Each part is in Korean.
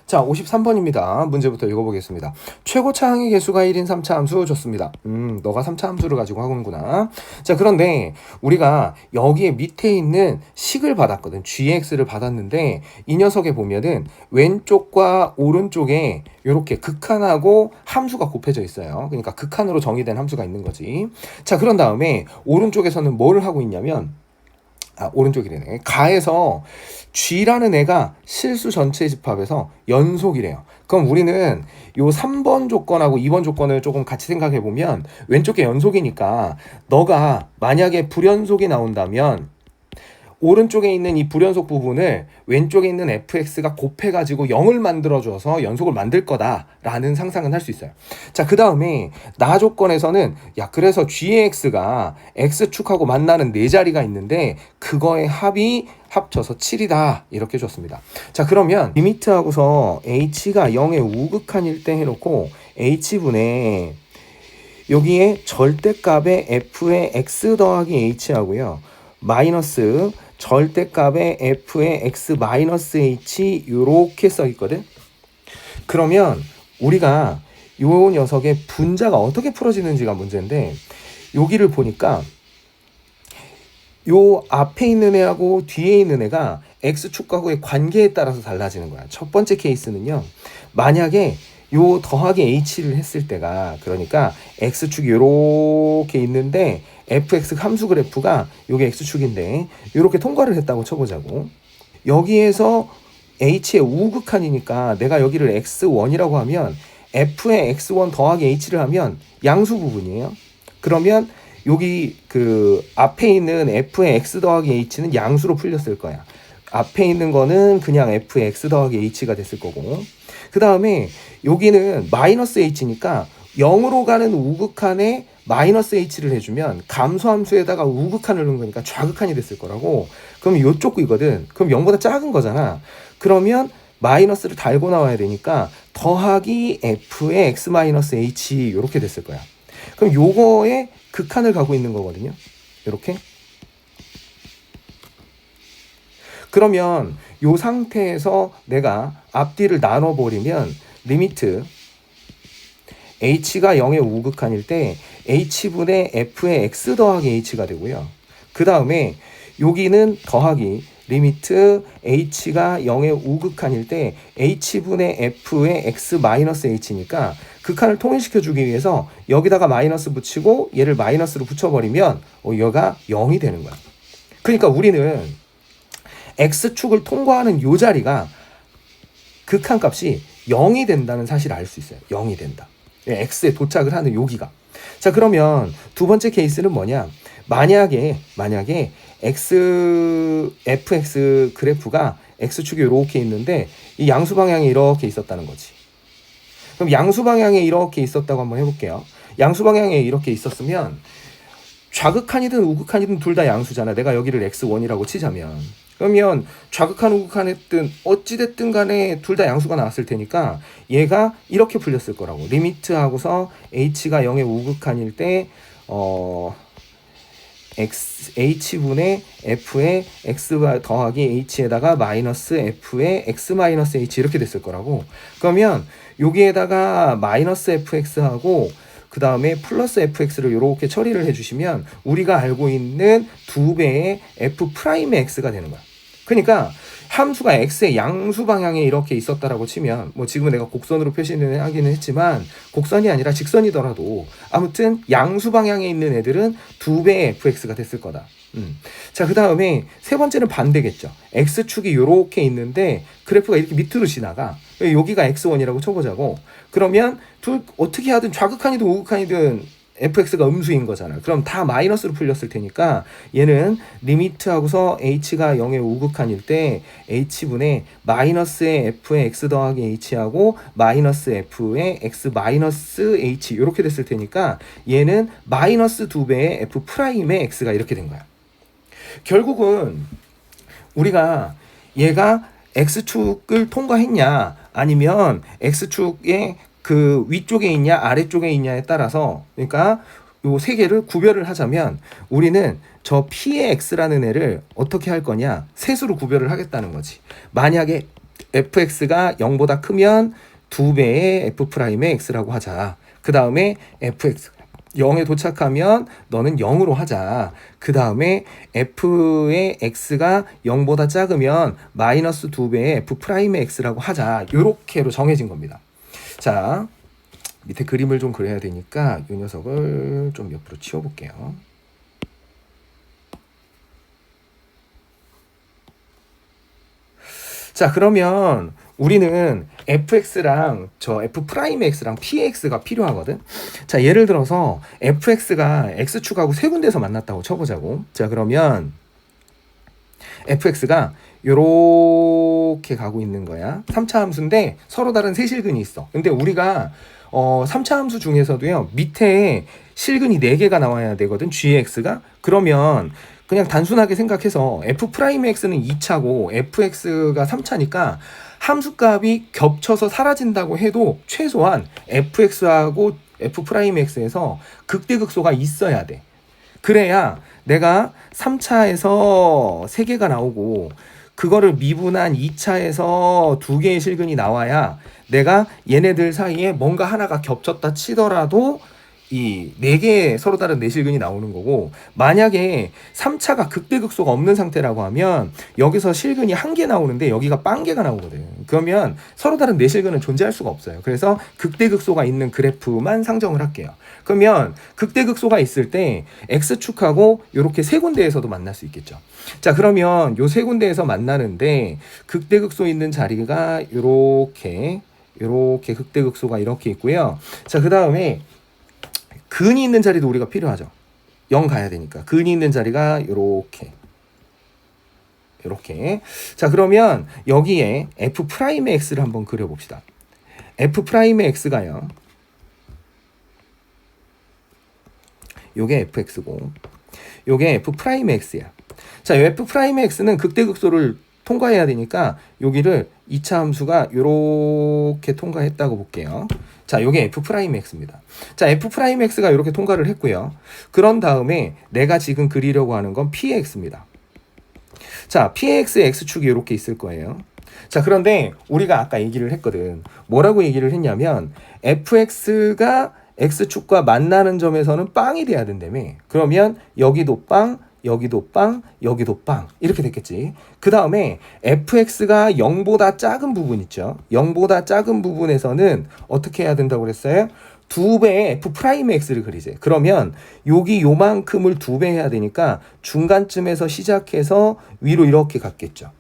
자, 53번입니다. 문제부터 읽어보겠습니다. 최고차 항의 개수가 1인 3차 함수 줬습니다. 너가 3차 함수를 가지고 하고는구나. 자, 그런데 우리가 여기에 밑에 있는 식을 받았거든. gx를 받았는데 이 녀석에 보면은 왼쪽과 오른쪽에 이렇게 극한하고 함수가 곱해져 있어요. 그러니까 극한으로 정의된 함수가 있는 거지. 자, 그런 다음에 오른쪽에서는 뭘 하고 있냐면 오른쪽이래네. 가에서 G라는 애가 실수 전체 집합에서 연속이래요. 그럼 우리는 요 3번 조건하고 2번 조건을 조금 같이 생각해 보면 왼쪽에 연속이니까 너가 만약에 불연속이 나온다면 오른쪽에 있는 이 불연속 부분을 왼쪽에 있는 fx가 곱해가지고 0을 만들어줘서 연속을 만들 거다라는 상상은 할 수 있어요. 자, 그 다음에 나 조건에서는 그래서 gx가 x축하고 만나는 네 자리가 있는데 그거의 합이 합쳐서 7이다 이렇게 줬습니다. 자, 그러면 리미트하고서 h가 0의 우극한일 때 해놓고 h분의 여기에 절대값의 f의 x 더하기 h하고요 마이너스 절대값의 f의 x 마이너스 h 이렇게 써 있거든. 그러면 우리가 요 녀석의 분자가 어떻게 풀어지는지가 문제인데 여기를 보니까 요 앞에 있는 애하고 뒤에 있는 애가 x축하고의 관계에 따라서 달라지는 거야. 첫 번째 케이스는요. 만약에 요 더하기 h를 했을 때가 그러니까 x축이 요렇게 있는데 fx 함수 그래프가 요게 x축인데 요렇게 통과를 했다고 쳐보자고. 여기에서 h의 우극한이니까 내가 여기를 x1이라고 하면 f의 x1 더하기 h를 하면 양수 부분이에요. 그러면 여기 그 앞에 있는 f의 x 더하기 h는 양수로 풀렸을 거야. 앞에 있는 거는 그냥 f의 x 더하기 h가 됐을 거고 그 다음에 여기는 마이너스 h니까 0으로 가는 우극한에 마이너스 h를 해주면 감소함수에다가 우극한을 넣은 거니까 좌극한이 됐을 거라고. 그럼 요쪽 이거든. 그럼 0보다 작은 거잖아. 그러면 마이너스를 달고 나와야 되니까 더하기 f의 x 마이너스 h 이렇게 됐을 거야. 그럼 요거에 극한을 가고 있는 거거든요. 이렇게. 그러면 요 상태에서 내가 앞뒤를 나눠버리면 리미트 h가 0의 우극한일 때 h분의 f의 x 더하기 h가 되고요. 그 다음에 여기는 더하기 리미트 h가 0의 우극한일 때 h분의 f의 x 마이너스 h니까 극한을 통일시켜주기 위해서 여기다가 마이너스 붙이고 얘를 마이너스로 붙여버리면 얘가 0이 되는 거야. 그러니까 우리는 x축을 통과하는 요 자리가 극한값이 0이 된다는 사실을 알 수 있어요. 0이 된다. x에 도착을 하는 여기가. 자, 그러면 두 번째 케이스는 뭐냐? 만약에 fx 그래프가 x축이 이렇게 있는데 이 양수 방향이 이렇게 있었다는 거지. 그럼 양수 방향에 이렇게 있었다고 한번 해볼게요. 양수 방향에 이렇게 있었으면 좌극한이든 우극한이든 둘 다 양수잖아. 내가 여기를 x1이라고 치자면. 그러면 좌극한 우극한 했든 어찌됐든 간에 둘 다 양수가 나왔을 테니까 얘가 이렇게 풀렸을 거라고. 리미트하고서 h가 0의 우극한일 때 h분의 f의 x 더하기 h에다가 마이너스 f의 x 마이너스 h 이렇게 됐을 거라고. 그러면 여기에다가 마이너스 fx하고 그 다음에 플러스 fx를 이렇게 처리를 해주시면 우리가 알고 있는 2배의 f 프라임의 x가 되는 거야. 그러니까 함수가 x의 양수 방향에 이렇게 있었다라고 치면 뭐 지금은 내가 곡선으로 표시는 하기는 했지만 곡선이 아니라 직선이더라도 아무튼 양수 방향에 있는 애들은 2배의 fx가 됐을 거다. 자, 그 다음에 세 번째는 반대겠죠. x축이 이렇게 있는데 그래프가 이렇게 밑으로 지나가. 여기가 x1이라고 쳐보자고. 그러면 어떻게 하든 좌극한이든 우극한이든 fx가 음수인 거잖아. 그럼 다 마이너스로 풀렸을 테니까 얘는 리미트하고서 h가 0의 우극한일 때 h분의 마이너스의 f의 x 더하기 h하고 마이너스 f의 x 마이너스 h 이렇게 됐을 테니까 얘는 마이너스 2배의 f 프라임의 x가 이렇게 된 거야. 결국은 우리가 얘가 x축을 통과했냐 아니면 x축의 그 위쪽에 있냐 아래쪽에 있냐에 따라서 그러니까 요 세 개를 구별을 하자면 우리는 저 P의 X라는 애를 어떻게 할 거냐 셋으로 구별을 하겠다는 거지. 만약에 fx가 0보다 크면 2배의 f'의 x라고 하자. 그 다음에 fx 0에 도착하면 너는 0으로 하자. 그 다음에 f의 x가 0보다 작으면 마이너스 2배의 f'의 x라고 하자. 요렇게로 정해진 겁니다. 자, 밑에 그림을 좀 그려야 되니까 이 녀석을 좀 옆으로 치워볼게요. 자, 그러면 우리는 fx랑 저 f'x랑 px가 필요하거든. 자, 예를 들어서 fx가 x축하고 세 군데에서 만났다고 쳐보자고. 자, 그러면 fx가 요렇게 가고 있는 거야. 3차 함수인데 서로 다른 세 실근이 있어. 근데 우리가 3차 함수 중에서도요, 밑에 실근이 4개가 나와야 되거든, gx가. 그러면 그냥 단순하게 생각해서 f'x는 2차고 fx가 3차니까 함수값이 겹쳐서 사라진다고 해도 최소한 fx하고 f'x에서 극대극소가 있어야 돼. 그래야 내가 3차에서 3개가 나오고 그거를 미분한 2차에서 2개의 실근이 나와야 내가 얘네들 사이에 뭔가 하나가 겹쳤다 치더라도 이 4개의 서로 다른 내실근이 나오는 거고, 만약에 3차가 극대극소가 없는 상태라고 하면 여기서 실근이 1개 나오는데 여기가 빵개가 나오거든. 그러면 서로 다른 내실근은 존재할 수가 없어요. 그래서 극대극소가 있는 그래프만 상정을 할게요. 그러면 극대극소가 있을 때 x축하고 이렇게 세 군데에서도 만날 수 있겠죠. 자, 그러면 요 세 군데에서 만나는데 극대극소 있는 자리가 요렇게 극대극소가 이렇게 있고요. 자, 그 다음에 근이 있는 자리도 우리가 필요하죠. 0 가야 되니까. 근이 있는 자리가 요렇게. 자, 그러면 여기에 f'의 x를 한번 그려봅시다. f'의 x가요. 요게 fx고 요게 f'의 x야. 자, 요 f'의 x는 극대극소를 통과해야 되니까 여기를 2차 함수가 요렇게 통과했다고 볼게요. 자, 요게 f'x입니다. 자, f'x가 이렇게 통과를 했고요. 그런 다음에 내가 지금 그리려고 하는 건 px입니다. 자, px의 x축이 이렇게 있을 거예요. 자, 그런데 우리가 아까 얘기를 했거든. 뭐라고 얘기를 했냐면 fx가 x축과 만나는 점에서는 빵이 돼야 된다며. 그러면 여기도 빵, 여기도 빵, 여기도 빵, 이렇게 됐겠지. 그 다음에 fx가 0보다 작은 부분 있죠. 0보다 작은 부분에서는 어떻게 해야 된다고 그랬어요? 2배의 f'의 x를 그리지. 그러면 여기 요만큼을 2배 해야 되니까 중간쯤에서 시작해서 위로 이렇게 갔겠죠.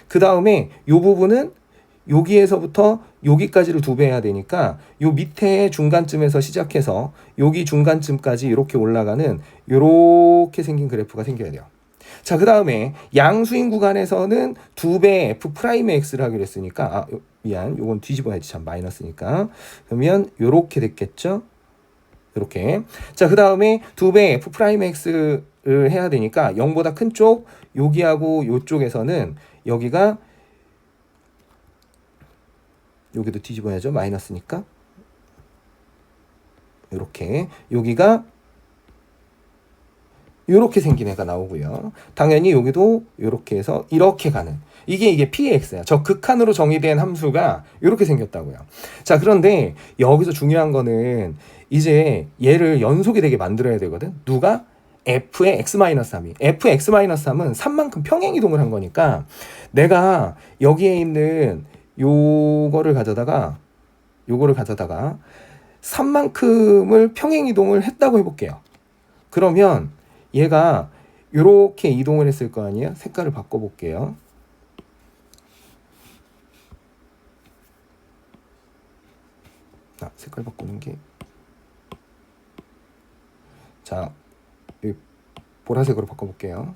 그 다음에 요 부분은 여기에서부터 여기까지를 2배 해야 되니까 요 밑에 중간쯤에서 시작해서 여기 중간쯤까지 이렇게 올라가는 이렇게 생긴 그래프가 생겨야 돼요. 자, 그 다음에 양수인 구간에서는 2배의 f'의 x를 하기로 했으니까 미안, 요건 뒤집어야지, 참 마이너스니까. 그러면 요렇게 됐겠죠. 요렇게. 자, 그 다음에 2배의 f'의 x를 해야 되니까 0보다 큰 쪽 여기하고 요쪽에서는 여기가 여기도 뒤집어야죠. 마이너스니까. 이렇게 여기가 이렇게 생긴 애가 나오고요. 당연히 여기도 이렇게 해서 이렇게 가는, 이게 px야. 저 극한으로 정의된 함수가 이렇게 생겼다고요. 자, 그런데 여기서 중요한 거는 이제 얘를 연속이 되게 만들어야 되거든. 누가? f의 x-3이. f의 x-3은 3만큼 평행 이동을 한 거니까 내가 여기에 있는 요거를 가져다가 3만큼을 평행 이동을 했다고 해볼게요. 그러면 얘가 요렇게 이동을 했을 거 아니에요? 색깔을 바꿔볼게요. 색깔 바꾸는 게, 자, 이 보라색으로 바꿔볼게요.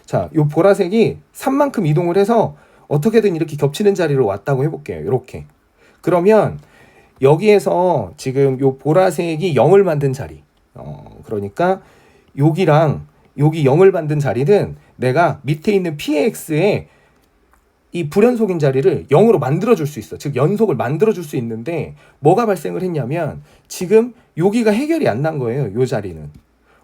자, 요 보라색이 3만큼 이동을 해서 어떻게든 이렇게 겹치는 자리로 왔다고 해볼게요. 이렇게. 그러면 여기에서 지금 요 보라색이 0을 만든 자리, 그러니까 여기랑 여기 0을 만든 자리는 내가 밑에 있는 px의 이 불연속인 자리를 0으로 만들어줄 수 있어. 즉 연속을 만들어줄 수 있는데 뭐가 발생을 했냐면 지금 여기가 해결이 안 난 거예요. 요 자리는.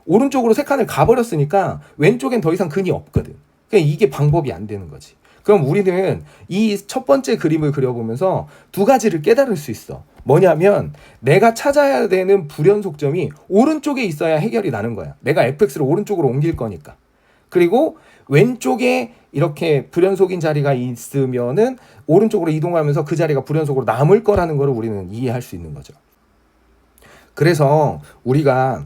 오른쪽으로 세 칸을 가버렸으니까 왼쪽엔 더 이상 근이 없거든. 그러니까 이게 방법이 안 되는 거지. 그럼 우리는 이 첫 번째 그림을 그려보면서 두 가지를 깨달을 수 있어. 뭐냐면 내가 찾아야 되는 불연속점이 오른쪽에 있어야 해결이 나는 거야. 내가 fx를 오른쪽으로 옮길 거니까. 그리고 왼쪽에 이렇게 불연속인 자리가 있으면은 오른쪽으로 이동하면서 그 자리가 불연속으로 남을 거라는 걸 우리는 이해할 수 있는 거죠. 그래서 우리가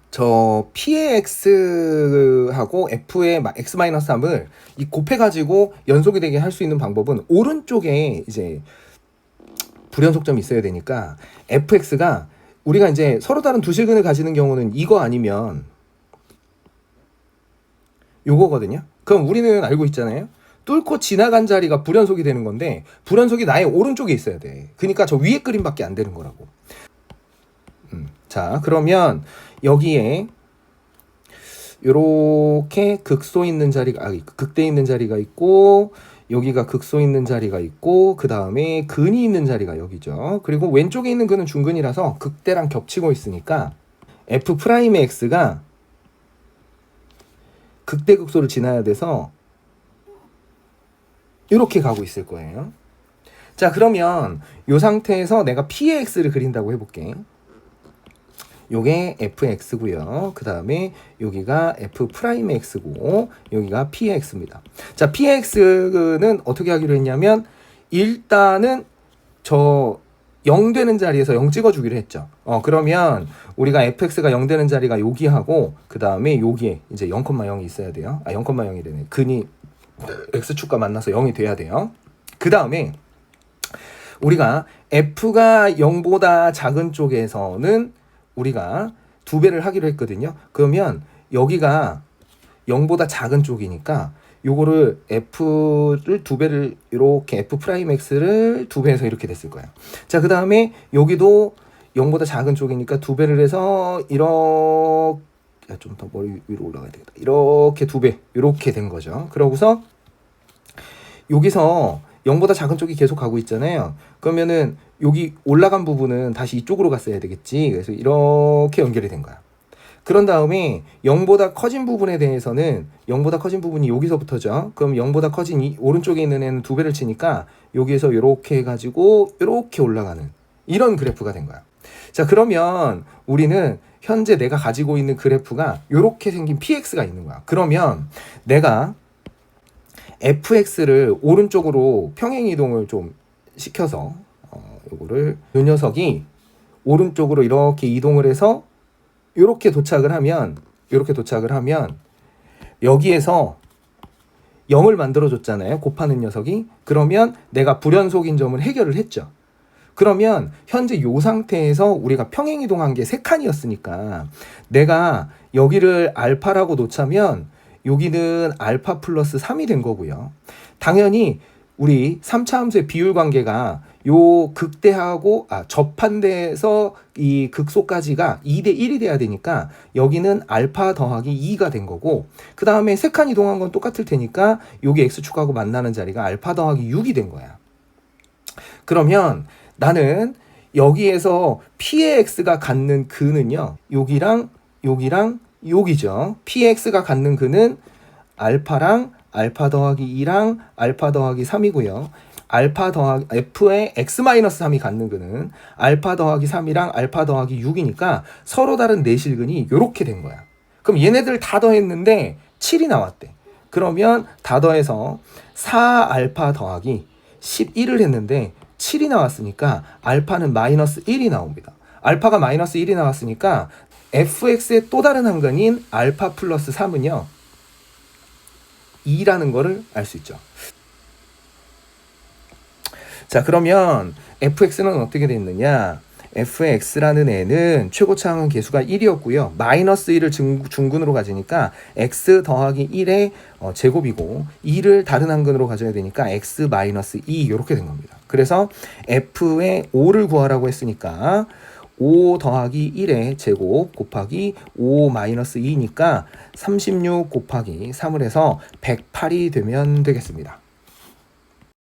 저 P의 X하고 F의 X-3을 이 곱해가지고 연속이 되게 할 수 있는 방법은 오른쪽에 이제 불연속점이 있어야 되니까 fx가 우리가 이제 서로 다른 두 실근을 가지는 경우는 이거 아니면 요거거든요. 그럼 우리는 알고 있잖아요. 뚫고 지나간 자리가 불연속이 되는 건데 불연속이 나의 오른쪽에 있어야 돼. 그러니까 저 위에 그림밖에 안 되는 거라고. 자, 그러면 여기에 요렇게 극소 있는 자리가 극대 있는 자리가 있고 여기가 극소 있는 자리가 있고 그 다음에 근이 있는 자리가 여기죠. 그리고 왼쪽에 있는 근은 중근이라서 극대랑 겹치고 있으니까 F'의 X가 극대 극소를 지나야 돼서 이렇게 가고 있을 거예요. 자, 그러면 이 상태에서 내가 P의 X를 그린다고 해볼게. 요게 fx고요. 그 다음에 여기가 f'의 x고 여기가 p의 x입니다. 자, p의 x는 어떻게 하기로 했냐면 일단은 저 0 되는 자리에서 0 찍어주기로 했죠. 그러면 우리가 fx가 0 되는 자리가 여기하고 그 다음에 여기에 이제 0,0이 있어야 돼요. 0,0이래네. 근이 x축과 만나서 0이 돼야 돼요. 그 다음에 우리가 f가 0보다 작은 쪽에서는 우리가 2배를 하기로 했거든요. 그러면 여기가 0보다 작은 쪽이니까 요거를 f를 2배를 이렇게 f'x를 2배해서 이렇게 됐을 거예요. 자, 그 다음에 여기도 0보다 작은 쪽이니까 2배를 해서 이렇게 좀 더 머리 위로 올라가야 되겠다. 이렇게 2배 이렇게 된 거죠. 그러고서 여기서 0보다 작은 쪽이 계속 가고 있잖아요. 그러면은 여기 올라간 부분은 다시 이쪽으로 갔어야 되겠지. 그래서 이렇게 연결이 된 거야. 그런 다음에 0보다 커진 부분에 대해서는 0보다 커진 부분이 여기서부터죠. 그럼 0보다 커진 이 오른쪽에 있는 애는 2배를 치니까 여기에서 이렇게 해가지고 이렇게 올라가는 이런 그래프가 된 거야. 자, 그러면 우리는 현재 내가 가지고 있는 그래프가 이렇게 생긴 px가 있는 거야. 그러면 내가 fx를 오른쪽으로 평행 이동을 좀 시켜서 요거를 요 녀석이 오른쪽으로 이렇게 이동을 해서 이렇게 도착을 하면 여기에서 0을 만들어 줬잖아요. 곱하는 녀석이. 그러면 내가 불연속인 점을 해결을 했죠. 그러면 현재 요 상태에서 우리가 평행 이동한 게 3칸이었으니까 내가 여기를 알파라고 놓자면 여기는 알파 플러스 3이 된 거고요. 당연히 우리 3차 함수의 비율 관계가 요 극대하고 접한대에서 이 극소까지가 2대 1이 돼야 되니까 여기는 알파 더하기 2가 된 거고 그 다음에 3칸 이동한 건 똑같을 테니까 요게 x축하고 만나는 자리가 알파 더하기 6이 된 거야. 그러면 나는 여기에서 p의 x가 갖는 근은요. 여기랑 여기죠. px가 갖는 근은 알파랑 알파 더하기 2랑 알파 더하기 3이고요. 알파 더하기 f의 x-3이 갖는 근은 알파 더하기 3이랑 알파 더하기 6이니까 서로 다른 내실근이 이렇게 된 거야. 그럼 얘네들 다 더했는데 7이 나왔대. 그러면 다 더해서 4알파 더하기 11을 했는데 7이 나왔으니까 알파는 마이너스 1이 나옵니다. 알파가 마이너스 1이 나왔으니까 fx의 또 다른 한근인 알파 플러스 3은요. 2라는 거를 알 수 있죠. 자, 그러면 fx는 어떻게 됐느냐? fx라는 애는 최고차항은 개수가 1이었고요. 마이너스 1을 중근으로 가지니까 x 더하기 1의 제곱이고 2를 다른 한근으로 가져야 되니까 x 마이너스 2 이렇게 된 겁니다. 그래서 f의 5를 구하라고 했으니까 5 더하기 1의 제곱 곱하기 5 마이너스 2니까 36 곱하기 3을 해서 108이 되면 되겠습니다.